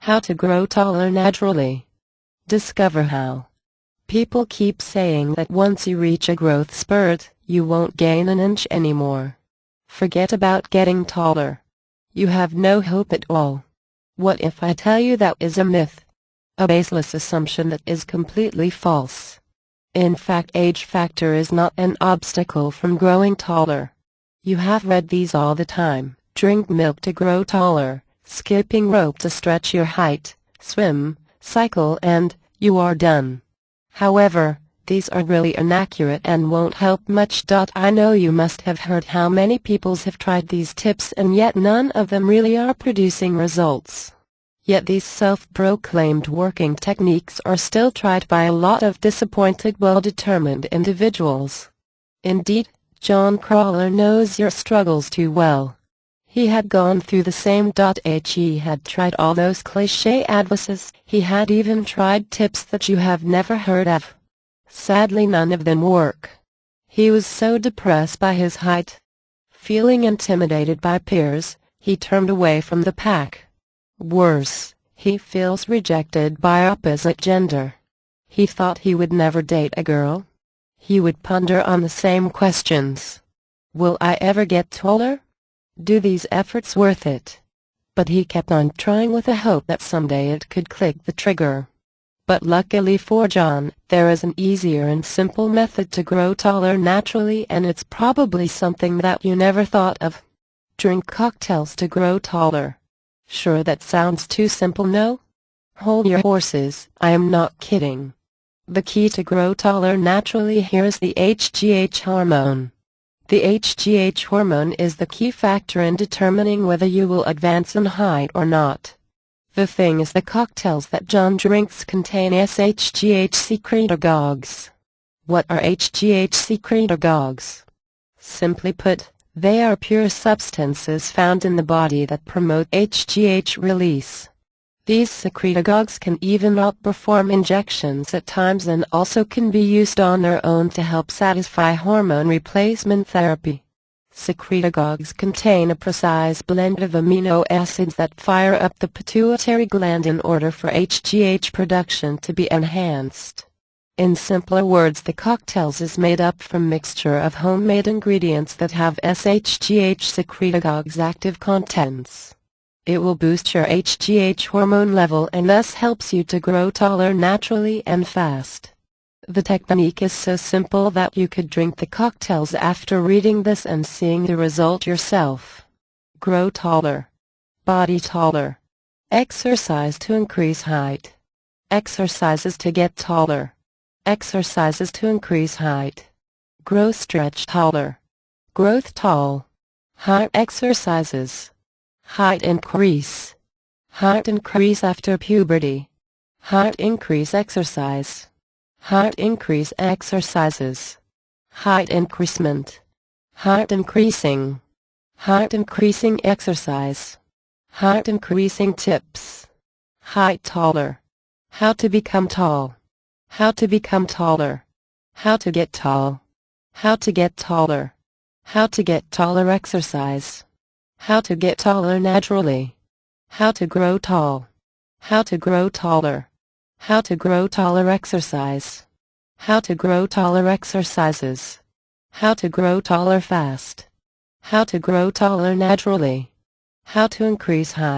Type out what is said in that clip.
How to grow taller naturally. Discover how. People keep saying that once you reach a growth spurt, you won't gain an inch anymore. Forget about getting taller. You have no hope at all. What if I tell you that is a myth? A baseless assumption that is completely false. In fact, age factor is not an obstacle from growing taller. You have read these all the time. Drink milk to grow taller, skipping rope to stretch your height, swim, cycle, and you are done. However, these are really inaccurate and won't help much. I know you must have heard how many people have tried these tips and yet none of them really are producing results. Yet these self-proclaimed working techniques are still tried by a lot of disappointed, well-determined individuals. Indeed, John Crawler knows your struggles too well. He had gone through the same. He had tried all those cliché advices. He had even tried tips that you have never heard of. Sadly, none of them work. He was so depressed by his height. Feeling intimidated by peers, he turned away from the pack. Worse, he feels rejected by opposite gender. He thought he would never date a girl. He would ponder on the same questions. Will I ever get taller? Do these efforts worth it? But he kept on trying with the hope that someday it could click the trigger. But luckily for John, there is an easier and simple method to grow taller naturally, and it's probably something that you never thought of. Drink cocktails to grow taller. Sure, that sounds too simple, no? Hold your horses, I am not kidding. The key to grow taller naturally here is the HGH hormone. The HGH hormone is the key factor in determining whether you will advance in height or not. The thing is, the cocktails that John drinks contain SHGH secretagogues. What are HGH secretagogues? Simply put, they are pure substances found in the body that promote HGH release. These secretagogues can even outperform injections at times and also can be used on their own to help satisfy hormone replacement therapy. Secretagogues contain a precise blend of amino acids that fire up the pituitary gland in order for HGH production to be enhanced. In simpler words, the cocktails is made up from mixture of homemade ingredients that have SHGH secretagogues active contents. It will boost your HGH hormone level and thus helps you to grow taller naturally and fast. The technique is so simple that you could drink the cocktails after reading this and seeing the result yourself. Grow taller. Body taller. Exercise to increase height. Exercises to get taller. Exercises to increase height. Grow stretch taller. Growth tall. Height exercises. Height increase. Height increase after puberty. Height increase exercise. Height increase exercises. Height increasement. Height increasing. Height increasing exercise. Height increasing tips. Height taller. How to become tall. How to become taller. How to get tall. How to get taller. How to get taller exercise. How to get taller naturally. How to grow tall. How to grow taller. How to grow taller exercise. How to grow taller exercises. How to grow taller fast. How to grow taller naturally. How to increase height.